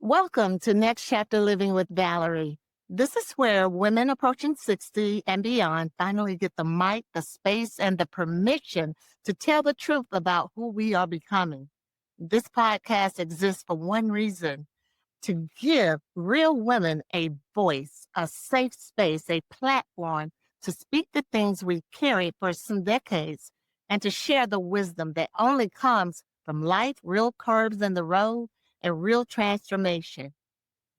Welcome to Next Chapter Living with Valarie. This is where women approaching 60 and beyond finally get the mic, the space, and the permission to tell the truth about who we are becoming. This podcast exists for one reason: to give real women a voice, a safe space, a platform to speak the things we carried for some decades, and to share the wisdom that only comes from life, real curves in the road, and real transformation.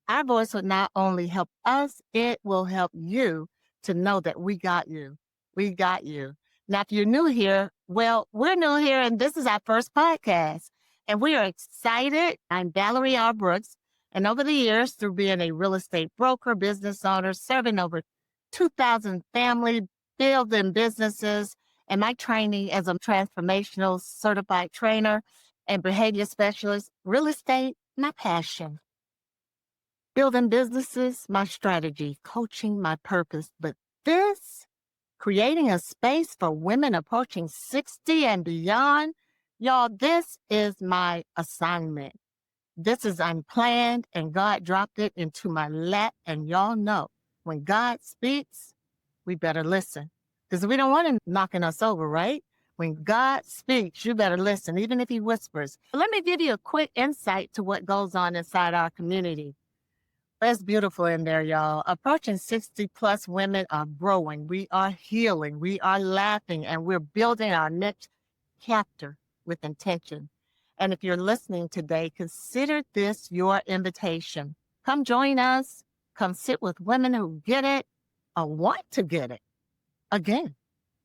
Our voice will not only help us, it will help you to know that we got you. We got you. Now, if you're new here, well, we're new here, and this is our first podcast. And we are excited. I'm Valarie R. Brooks. And over the years, through being a real estate broker, business owner, serving over 2,000 family, building businesses, and my training as a transformational certified trainer and behavior specialist, real estate, my passion. Building businesses, my strategy, coaching, my purpose. But this, creating a space for women approaching 60 and beyond, y'all, this is my assignment. This is unplanned, and God dropped it into my lap. And y'all know, when God speaks, we better listen, because we don't want him knocking us over, right? When God speaks, you better listen, even if he whispers. Let me give you a quick insight to what goes on inside our community. It's beautiful in there, y'all. Approaching 60 plus women are growing. We are healing. We are laughing, and we're building our next chapter with intention. And if you're listening today, consider this your invitation. Come join us. Come sit with women who get it or want to get it. Again,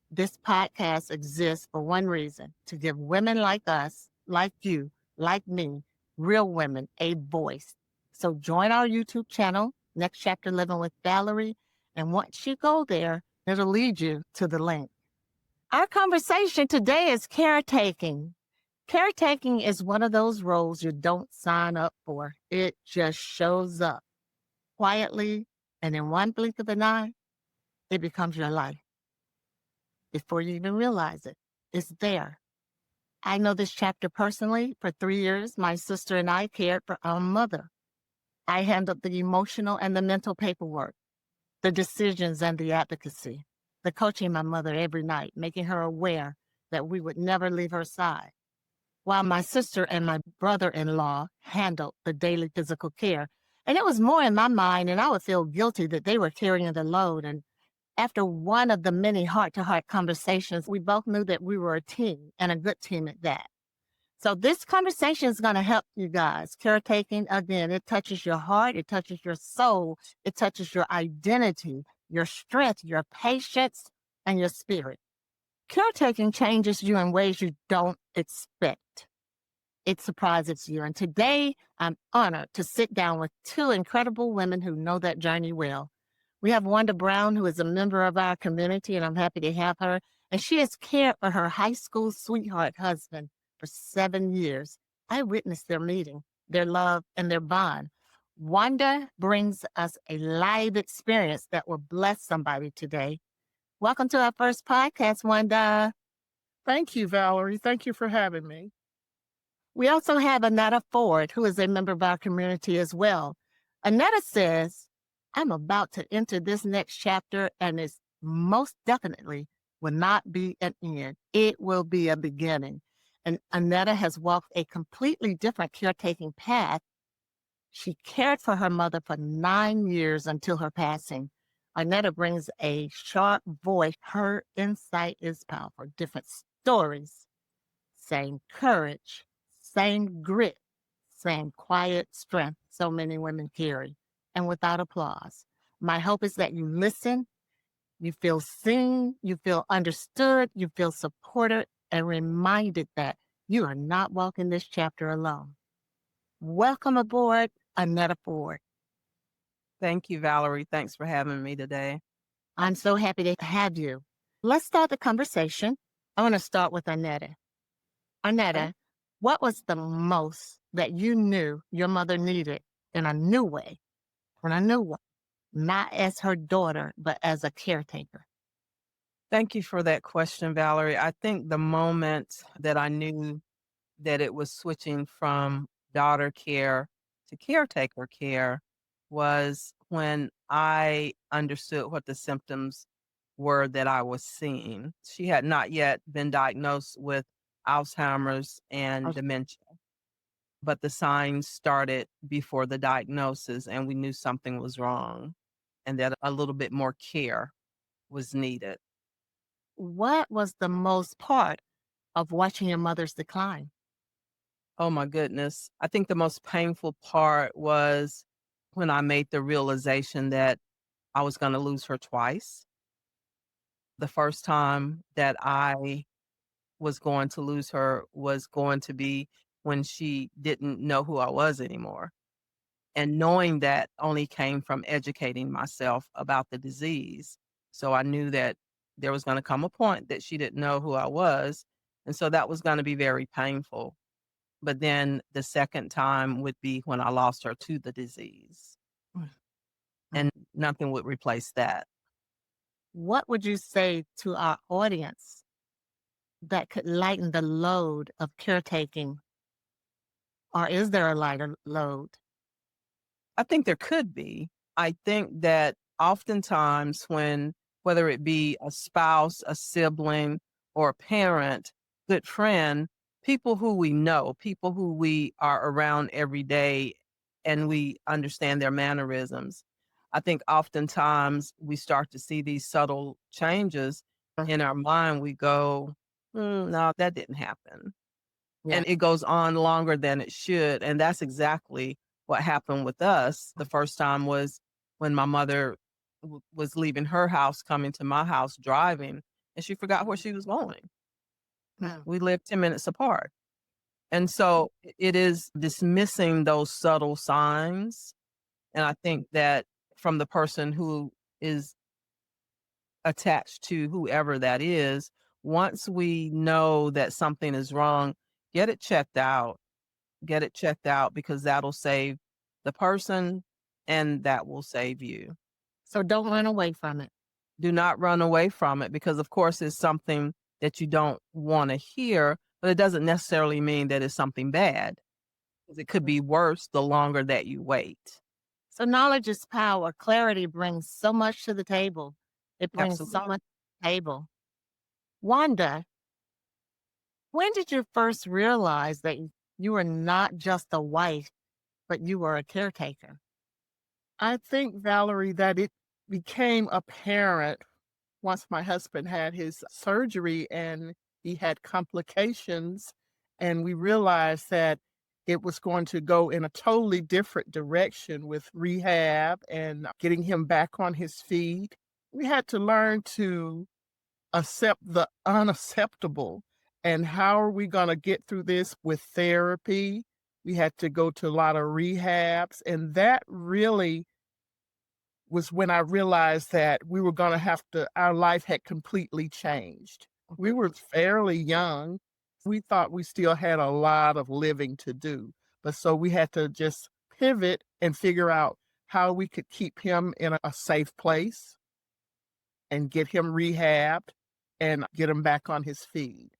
this podcast exists for one reason: to give women like us, like you, like me, real women, a voice. So join our YouTube channel, Next Chapter Living with Valarie. And once you go there, it'll lead you to the link. Our conversation today is caretaking. Caretaking is one of those roles you don't sign up for. It just shows up quietly, and in one blink of an eye, it becomes your life. Before you even realize it, it's there. I know this chapter personally. For 3 years, my sister and I cared for our mother. I handled the emotional and the mental paperwork, the decisions and the advocacy, the coaching my mother every night, making her aware that we would never leave her side, while my sister and my brother-in-law handled the daily physical care. And it was more in my mind, and I would feel guilty that they were carrying the load. And after one of the many heart-to-heart conversations, we both knew that we were a team, and a good team at that. So this conversation is going to help you guys. Caretaking, again, it touches your heart, it touches your soul, it touches your identity, your strength, your patience, and your spirit. Caretaking changes you in ways you don't expect. It surprises you. And today, I'm honored to sit down with two incredible women who know that journey well. We have Wanda Brown, who is a member of our community, and I'm happy to have her. And she has cared for her high school sweetheart husband for 7 years. I witnessed their meeting, their love, and their bond. Wanda brings us a live experience that will bless somebody today. Welcome to our first podcast, Wanda. Thank you, Valarie. Thank you for having me. We also have Annetta Ford, who is a member of our community as well. Annetta says, I'm about to enter this next chapter, and it most definitely will not be an end. It will be a beginning. And Annetta has walked a completely different caretaking path. She cared for her mother for 9 years until her passing. Annetta brings a sharp voice. Her insight is powerful. Different stories, same courage, same grit, same quiet strength so many women carry, and without applause. My hope is that you listen, you feel seen, you feel understood, you feel supported, and reminded that you are not walking this chapter alone. Welcome aboard, Annetta Ford. Thank you, Valarie. Thanks for having me today. I'm so happy to have you. Let's start the conversation. I want to start with Annetta. Annetta, what was the most that you knew your mother needed in a new way, not as her daughter, but as a caretaker? Thank you for that question, Valarie. I think the moment that I knew that it was switching from daughter care to caretaker care was when I understood what the symptoms were that I was seeing. She had not yet been diagnosed with Alzheimer's and Okay. dementia, but the signs started before the diagnosis, and we knew something was wrong and that a little bit more care was needed. What was the most part of watching your mother's decline? Oh my goodness. I think the most painful part was when I made the realization that I was going to lose her twice. The first time that I was going to lose her was going to be when she didn't know who I was anymore. And knowing that only came from educating myself about the disease. So I knew that there was going to come a point that she didn't know who I was. And so that was going to be very painful. But then the second time would be when I lost her to the disease, Mm. and nothing would replace that. What would you say to our audience that could lighten the load of caretaking? Or is there a lighter load? I think there could be. I think that oftentimes when whether it be a spouse, a sibling, or a parent, good friend, people who we know, people who we are around every day and we understand their mannerisms. I think oftentimes we start to see these subtle changes Uh, in our mind. We go, no, that didn't happen. Yeah. And it goes on longer than it should, and that's exactly what happened with us. The first time was when my mother was leaving her house, coming to my house driving, and she forgot where she was going. Mm. We lived 10 minutes apart. And so it is dismissing those subtle signs. And I think that from the person who is attached to whoever that is, once we know that something is wrong, get it checked out. Get it checked out because that'll save the person and that will save you. So don't run away from it. Do not run away from it because, of course, it's something that you don't want to hear, but it doesn't necessarily mean that it's something bad. 'Cause it could be worse the longer that you wait. So knowledge is power. Clarity brings so much to the table. It brings so Absolutely. much to the table. Wanda, when did you first realize that you were not just a wife, but you were a caretaker? I think, Valerie, that it became apparent once my husband had his surgery and he had complications, and we realized that it was going to go in a totally different direction with rehab and getting him back on his feet. We had to learn to accept the unacceptable. And how are we going to get through this with therapy? We had to go to a lot of rehabs, and that really was when I realized that we were gonna have to our life had completely changed. We were fairly young. We thought we still had a lot of living to do, but so we had to just pivot and figure out how we could keep him in a safe place and get him rehabbed and get him back on his feet.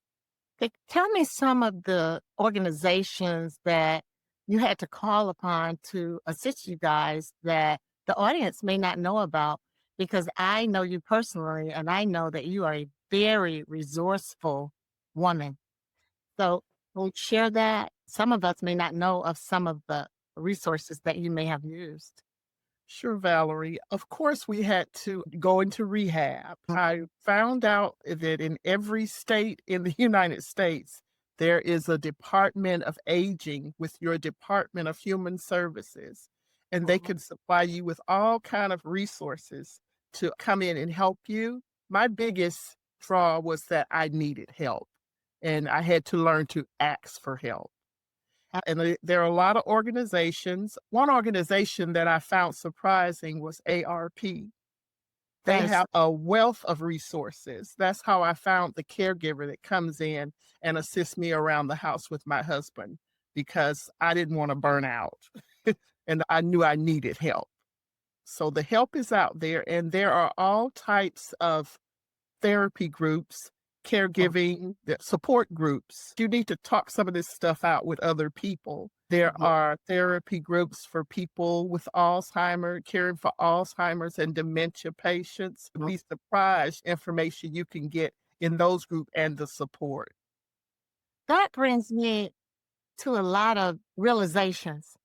Tell me some of the organizations that you had to call upon to assist you guys that the audience may not know about, because I know you personally and I know that you are a very resourceful woman. So we'll share that. Some of us may not know of some of the resources that you may have used. Sure, Valerie. Of course, we had to go into rehab. I found out that in every state in the United States, there is a Department of Aging with your Department of Human Services, and they Mhm. can supply you with all kind of resources to come in and help you. My biggest draw was that I needed help, and I had to learn to ask for help. And there are a lot of organizations. One organization that I found surprising was ARP. They Yes. have a wealth of resources. That's how I found the caregiver that comes in and assists me around the house with my husband because I didn't want to burn out and I knew I needed help. So the help is out there, and there are all types of therapy groups, caregiving, the support groups. You need to talk some of this stuff out with other people. There are therapy groups for people with Alzheimer's, caring for Alzheimer's and dementia patients. You'd be surprised information you can get in those groups and the support. That brings me to a lot of realizations.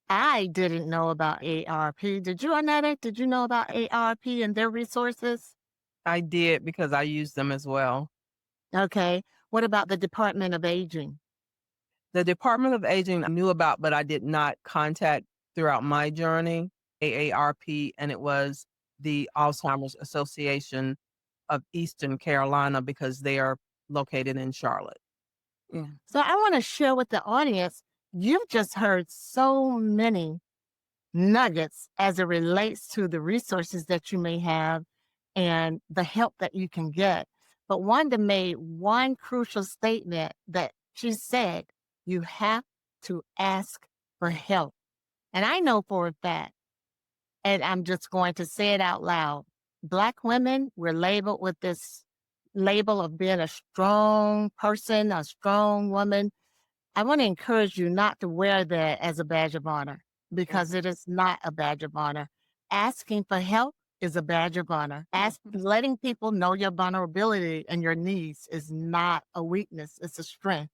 I didn't know about ARP. Did you, Annette? Did you know about ARP and their resources? I did because I used them as well. Okay. What about the Department of Aging? The Department of Aging I knew about, but I did not contact throughout my journey, AARP, and it was the Alzheimer's Association of Eastern Carolina because they are located in Charlotte. Yeah. So I want to share with the audience, you've just heard so many nuggets as it relates to the resources that you may have and the help that you can get. But Wanda made one crucial statement that she said, you have to ask for help. And I know for a fact, and I'm just going to say it out loud, Black women, we're labeled with this label of being a strong person, a strong woman. I want to encourage you not to wear that as a badge of honor because it is not a badge of honor. Asking for help is a badge of honor. Letting people know your vulnerability and your needs is not a weakness, it's a strength.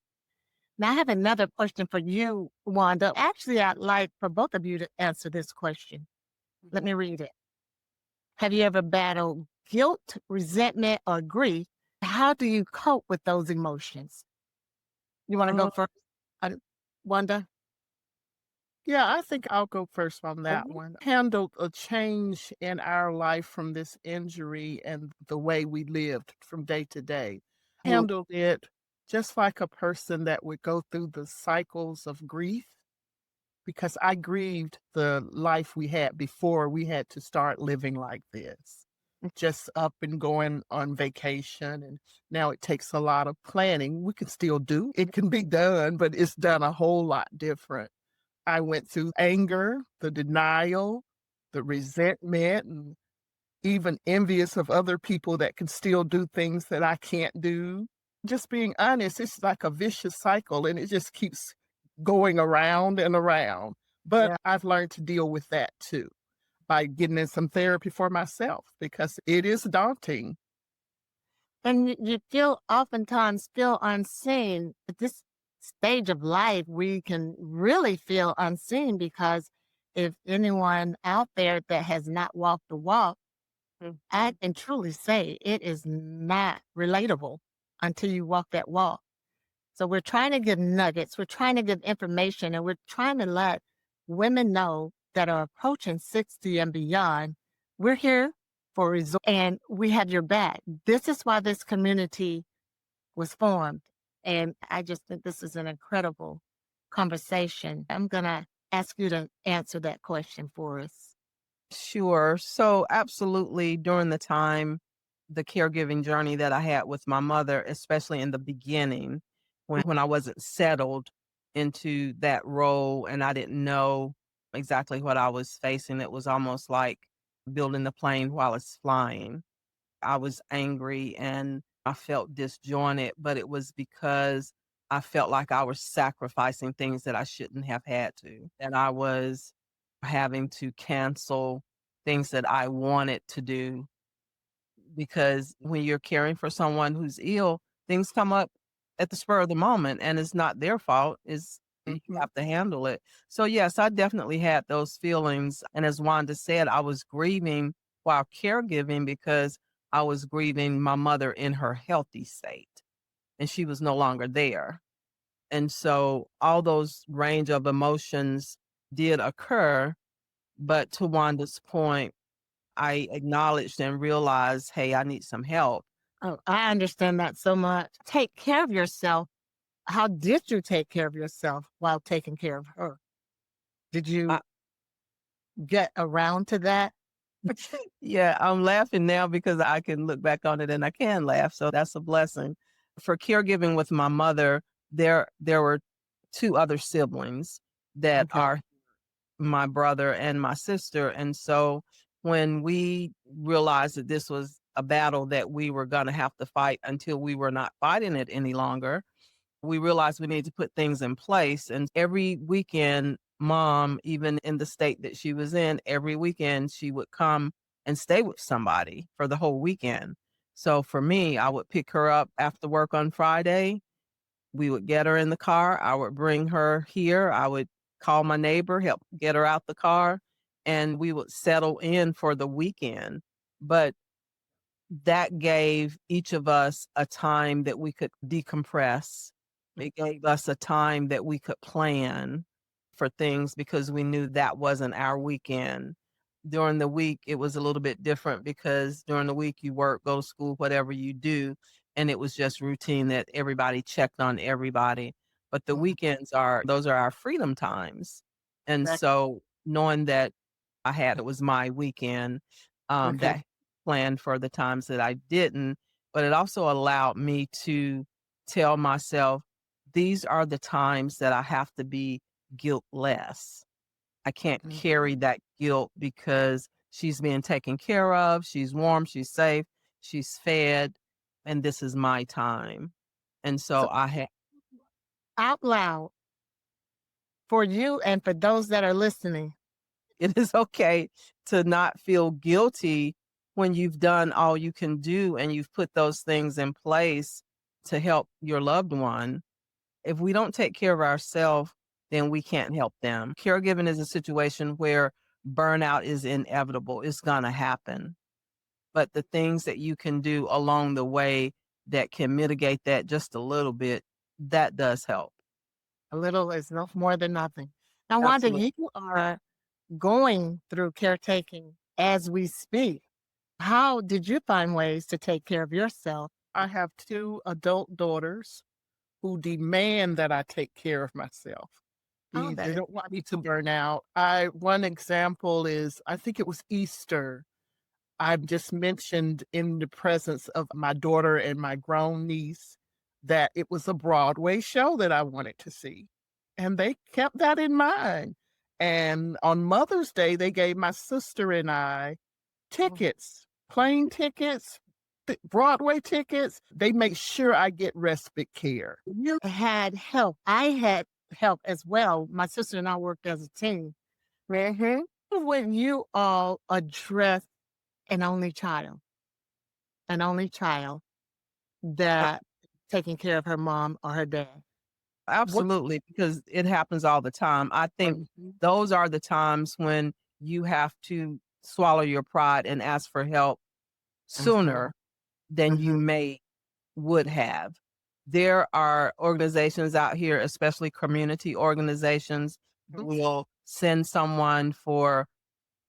Now, I have another question for you, Wanda. Actually, I'd like for both of you to answer this question. Let me read it. Have you ever battled guilt, resentment, or grief? How do you cope with those emotions? You want to go Uh, first, uh, Wanda? Yeah, I think I'll go first on that one. Handled a change in our life from this injury and the way we lived from day to day. Handled it just like a person that would go through the cycles of grief because I grieved the life we had before we had to start living like this. Just up and going on vacation. And now it takes a lot of planning. We can still do it, can be done, but it's done a whole lot different. I went through anger, the denial, the resentment, and even envious of other people that can still do things that I can't do. Just being honest, it's like a vicious cycle and it just keeps going around and around. But Yeah. I've learned to deal with that too by getting in some therapy for myself because it is daunting. And you feel oftentimes feel unseen. At this stage of life, we can really feel unseen because if anyone out there that has not walked the walk, I can truly say it is not relatable until you walk that walk. So we're trying to give nuggets, we're trying to give information, and we're trying to let women know that are approaching 60 and beyond, we're here for resort and we have your back. This is why this community was formed. And I just think this is an incredible conversation. I'm going to ask you to answer that question for us. Sure. So, absolutely, during the caregiving journey that I had with my mother, especially in the beginning, when I wasn't settled into that role and I didn't know exactly what I was facing, it was almost like building the plane while it's flying. I was angry and I felt disjointed, but it was because I felt like I was sacrificing things that I shouldn't have had to. And I was having to cancel things that I wanted to do because when you're caring for someone who's ill, things come up at the spur of the moment and it's not their fault. Is you Mhm. have to handle it. So yes, I definitely had those feelings. And as Wanda said, I was grieving while caregiving because I was grieving my mother in her healthy state and she was no longer there. And so all those range of emotions did occur. But to Wanda's point, I acknowledged and realized, hey, I need some help. Oh, I understand that so much. Take care of yourself. How did you take care of yourself while taking care of her? Did I, you get around to that? yeah, I'm laughing now because I can look back on it and I can laugh. So that's a blessing. For caregiving with my mother, there were two other siblings that Okay. are my brother and my sister. And so when we realized that this was a battle that we were going to have to fight until we were not fighting it any longer. We realized we needed to put things in place. And every weekend, mom, even in the state that she was in, every weekend she would come and stay with somebody for the whole weekend. So for me, I would pick her up after work on Friday. We would get her in the car. I would bring her here. I would call my neighbor, help get her out the car, and we would settle in for the weekend. But that gave each of us a time that we could decompress. It gave us a time that we could plan for things because we knew that wasn't our weekend. During the week, it was a little bit different because during the week you work, go to school, whatever you do, and it was just routine that everybody checked on everybody. But the Mhm. weekends those are our freedom times. And That- so knowing that it was my weekend, Okay. that planned for the times that I didn't, but it also allowed me to tell myself, these are the times that I have to be guiltless. I can't Mhm. carry that guilt because she's being taken care of, she's warm, she's safe, she's fed, and this is my time. And so So I had out loud for you and for those that are listening, it is okay to not feel guilty when you've done all you can do and you've put those things in place to help your loved one. If we don't take care of ourselves, then we can't help them. Caregiving is a situation where burnout is inevitable. It's going to happen. But the things that you can do along the way that can mitigate that just a little bit, that does help. a little is no more than nothing. Now, Wanda, Absolutely. you are going through caretaking as we speak. How did you find ways to take care of yourself? I have 2 adult daughters who demand that I take care of myself. Oh, They that is don't want me to burn out. I One example is, I think it was Easter. I've just mentioned in the presence of my daughter and my grown niece that it was a Broadway show that I wanted to see, and they kept that in mind. And on Mother's Day, they gave my sister and I wonderful. tickets, plane tickets, Broadway tickets. They make sure I get respite care. You had help. I had help as well. My sister and I worked as a team. Mhm. When you all address an only child, an only child that taking care of her mom or her dad. What Absolutely, because it happens all the time. I think Mhm, those are the times when you have to swallow your pride and ask for help mhm, sooner than you mhm, would have. There are organizations out here, especially community organizations, who mhm, will send someone for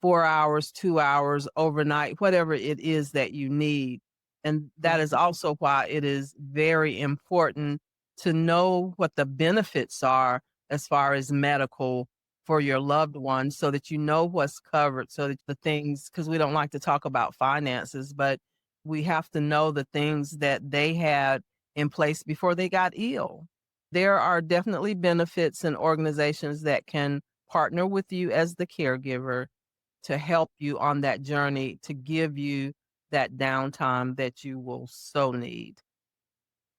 4 hours, 2 hours, overnight, whatever it is that you need. And that is mhm. also why it is very important to know what the benefits are as far as medical for your loved ones so that you know what's covered, so that the things, because we don't like to talk about finances, but we have to know the things that they had in place before they got ill. There are definitely benefits and organizations that can partner with you as the caregiver to help you on that journey, to give you that downtime that you will so need.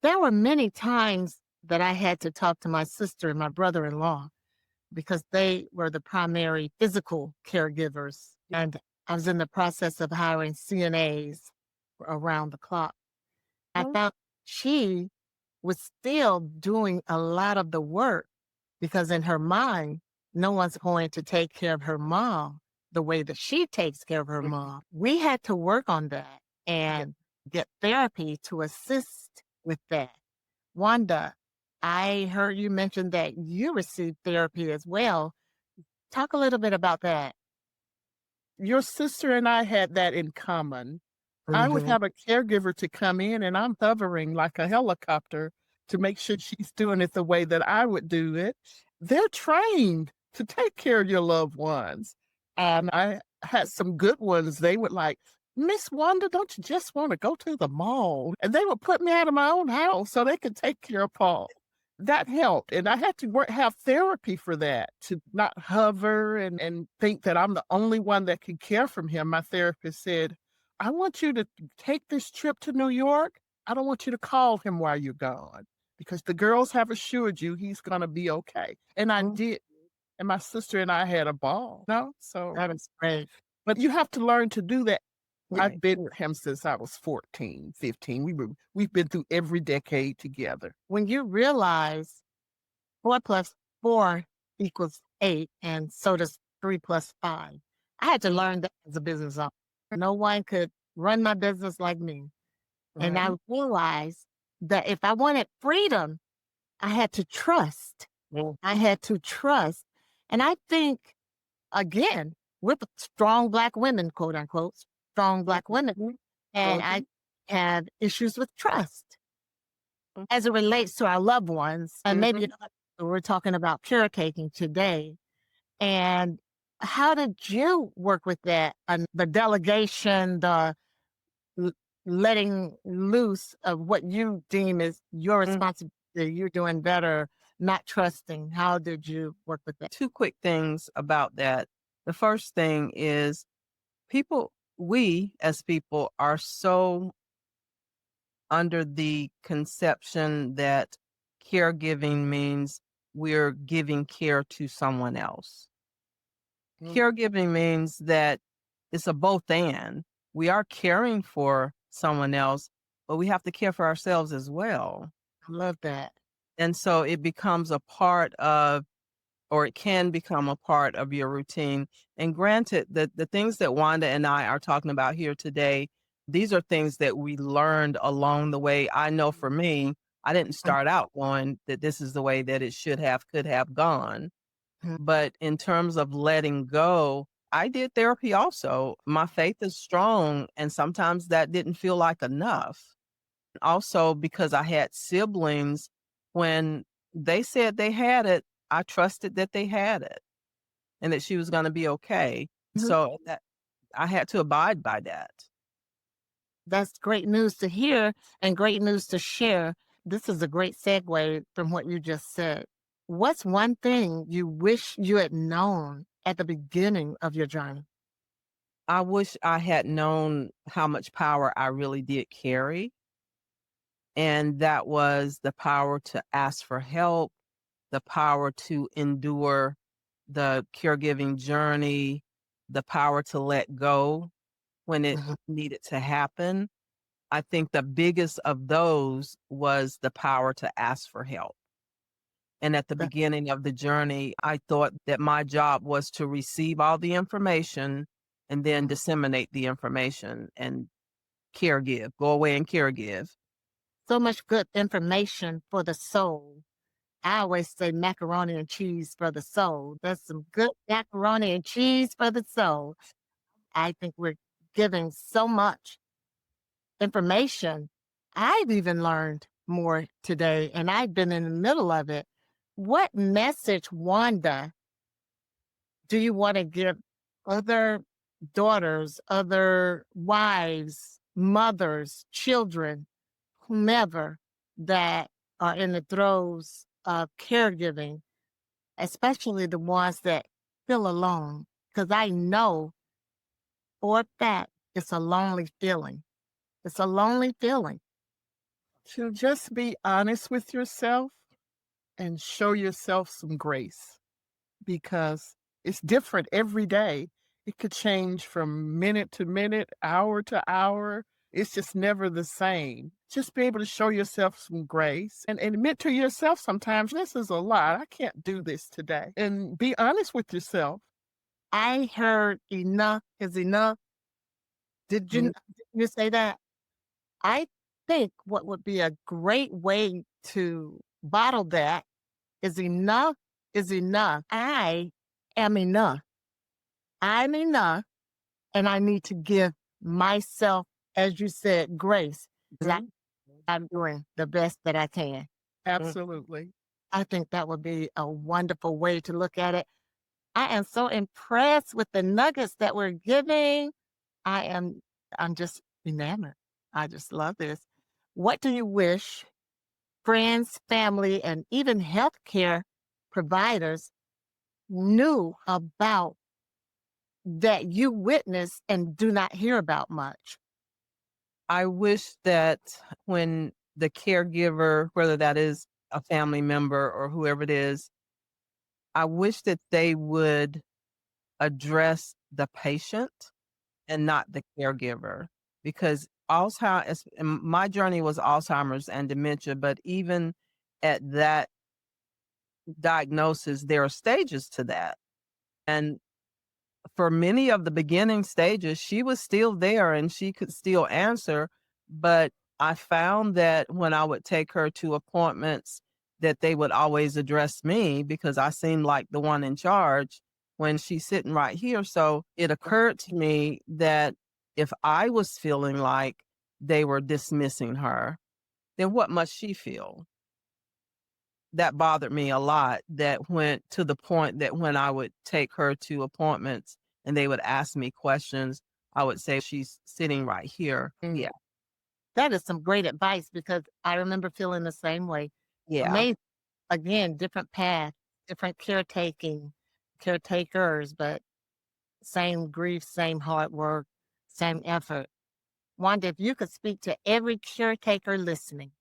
There were many times that I had to talk to my sister and my brother-in-law because they were the primary physical caregivers. And I was in the process of hiring CNAs around the clock. I Oh, found she was still doing a lot of the work because in her mind, no one's going to take care of her mom the way that she takes care of her Mhm. mom. We had to work on that Yeah. and get therapy to assist with that. Wanda, I heard you mention that you received therapy as well. Talk a little bit about that. Your sister and I had that in common. I would Hmm. have a caregiver to come in, and I'm hovering like a helicopter to make sure she's doing it the way that I would do it. They're trained to take care of your loved ones. And I had some good ones. They would like, Miss Wanda, don't you just want to go to the mall? And they would put me out of my own house so they could take care of Paul. That helped. And I had to have therapy for that, to not hover and think that I'm the only one that can care for him. My therapist said, I want you to take this trip to New York. I don't want you to call him while you're gone because the girls have assured you he's going to be okay. And I Mm, did. And my sister and I had a ball. No, so, that is great. but you have to learn to do that. Right. I've been with him since I was 14, 15. We've been through every decade together. When you realize 4 plus 4 equals 8, and so does 3 plus 5. I had to learn that as a business owner. No one could run my business like me. And I Right. realized that if I wanted freedom, I had to trust. I had to trust. And I think, again, with strong Black women, quote unquote, strong Black women, and I Mhm. have issues with trust as it relates to our loved ones. And maybe Mhm. we're talking about caretaking today. And how did you work with that? And the delegation, the l- letting loose of what you deem is your Mm. responsibility. You're doing better, not trusting. How did you work with that? Two quick things about that. The first thing is we as people are so under the conception that caregiving means we're giving care to someone else. Mm, Caregiving means that it's a both and. We are caring for someone else, but we have to care for ourselves as well. I love that. And so it becomes a part of, or it can become a part of your routine. And granted, the things that Wanda and I are talking about here today, these are things that we learned along the way. I know for me, I didn't start out going that this is the way that it should have, could have gone. Mhm. But in terms of letting go, I did therapy also. My faith is strong, and sometimes that didn't feel like enough. Also, because I had siblings, when they said they had it, I trusted that they had it and that she was gonna be okay. Mhm. So that I had to abide by that. That's great news to hear and great news to share. This is a great segue from what you just said. What's one thing you wish you had known at the beginning of your journey? I wish I had known how much power I really did carry, and that was the power to ask for help, the power to endure the caregiving journey, the power to let go when it Mhm. needed to happen. I think the biggest of those was the power to ask for help. And at the That- beginning of the journey, I thought that my job was to receive all the information and then mhm. disseminate the information and caregive, go away and caregive. So much good information for the soul. I always say macaroni and cheese for the soul. That's some good macaroni and cheese for the soul. I think we're giving so much information. I've even learned more today, and I've been in the middle of it. What message, Wanda, do you want to give other daughters, other wives, mothers, children, whomever that are in the throes of caregiving, especially the ones that feel alone? Because I know for a fact it's a lonely feeling. It's a lonely feeling. To just be honest with yourself and show yourself some grace because it's different every day. It could change from minute to minute, hour to hour. It's just never the same. Just be able to show yourself some grace and admit to yourself sometimes this is a lot. I can't do this today. And be honest with yourself. I heard enough is enough. Mm, Did you say that? I think what would be a great way to bottle that is enough is enough. I am enough. I'm enough, and I need to give myself, as you said, grace. 'Cause mhm. I'm doing the best that I can. Mm. Absolutely. I think that would be a wonderful way to look at it. I am so impressed with the nuggets that we're giving. I am I'm just enamored. I just love this. What do you wish friends, family, and even healthcare providers knew about that you witness and do not hear about much? I wish that when the caregiver, whether that is a family member or whoever it is, I wish that they would address the patient and not the caregiver, because Alzheimer's, my journey was Alzheimer's and dementia, but even at that diagnosis, there are stages to that. And for many of the beginning stages, she was still there and she could still answer. But I found that when I would take her to appointments, that they would always address me because I seemed like the one in charge when she's sitting right here. So it occurred to me that if I was feeling like they were dismissing her, then what must she feel? That bothered me a lot. That went to the point that when I would take her to appointments and they would ask me questions, I would say, "She's sitting right here." Mm. Yeah, That is some great advice because I remember feeling the same way. yeah. Amazing. Again, different path, different caretaking, caretakers, but same grief, same hard work, same effort. Wanda, if you could speak to every caretaker listening,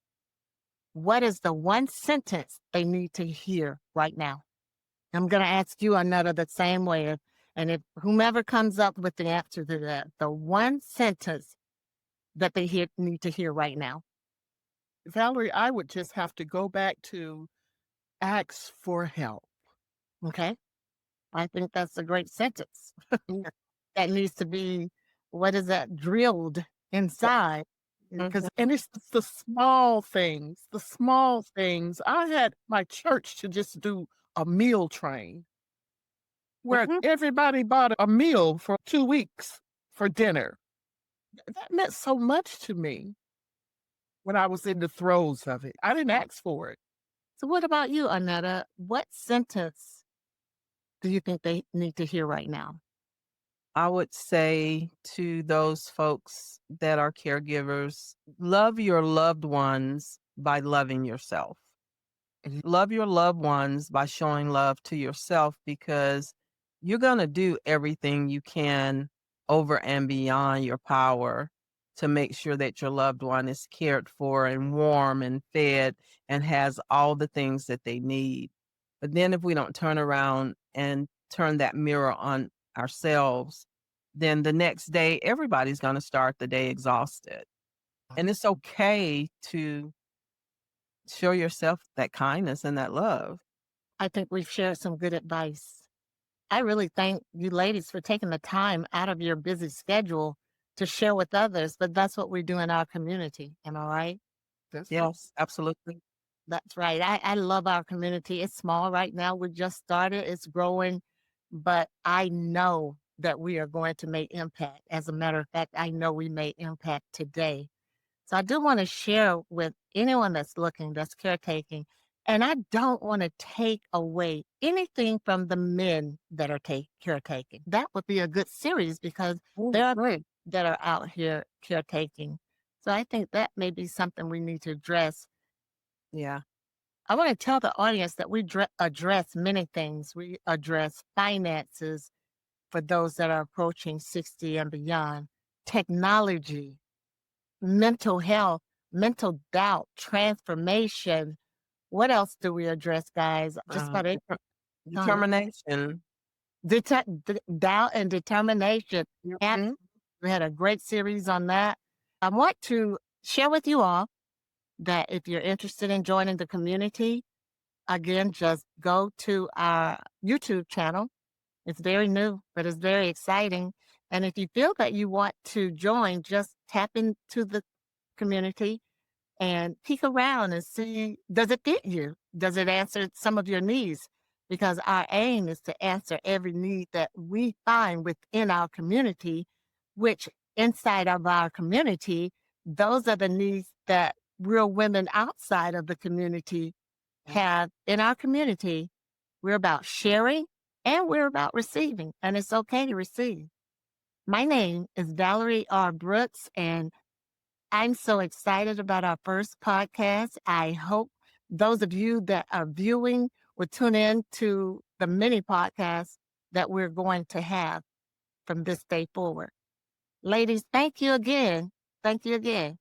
what is the one sentence they need to hear right now? I'm going to ask you another the same way. And if whomever comes up with the answer to that, the one sentence that need to hear right now. Valerie, I would just have to go back to ask for help. Okay. I think that's a great sentence. Mm, That needs to be, what is that, drilled inside. Because, Mhm, and it's the small things, the small things. I had my church to just do a meal train where mhm. everybody bought a meal for 2 weeks for dinner. That meant so much to me when I was in the throes of it. I didn't ask for it. So, what about you, Anetta? What sentence do you think they need to hear right now? I would say to those folks that are caregivers, love your loved ones by loving yourself. Mhm. Love your loved ones by showing love to yourself, because you're going to do everything you can over and beyond your power to make sure that your loved one is cared for and warm and fed and has all the things that they need. But then if we don't turn around and turn that mirror on ourselves, then the next day everybody's going to start the day exhausted. And it's okay to show yourself that kindness and that love. I think we've shared some good advice. I really thank you ladies for taking the time out of your busy schedule to share with others, but that's what we do in our community. Am I right? That's right. Yes, absolutely. That's right. I love our community. It's small right now. We just started, it's growing, but I know that we are going to make impact. As a matter of fact, I know we made impact today. So I do want to share with anyone that's looking, that's caretaking, and I don't want to take away anything from the men that are caretaking. That would be a good series because Oh, there are great. that are out here caretaking. So I think that may be something we need to address. Yeah. I want to tell the audience that we address many things. We address finances for those that are approaching 60 and beyond, technology, mental health, mental doubt, transformation. What else do we address, guys? Just about it. Determination. Doubt and determination. Mhm. We had a great series on that. I want to share with you all that if you're interested in joining the community, again, just go to our YouTube channel. It's very new, but it's very exciting. And if you feel that you want to join, just tap into the community and peek around and see, does it fit you? Does it answer some of your needs? Because our aim is to answer every need that we find within our community, which inside of our community, those are the needs that real women outside of the community have in our community. We're about sharing and we're about receiving, and it's okay to receive. My name is Valarie R. Brooks, and I'm so excited about our first podcast. I hope those of you that are viewing will tune in to the mini podcast that we're going to have from this day forward. Ladies, thank you again. Thank you again.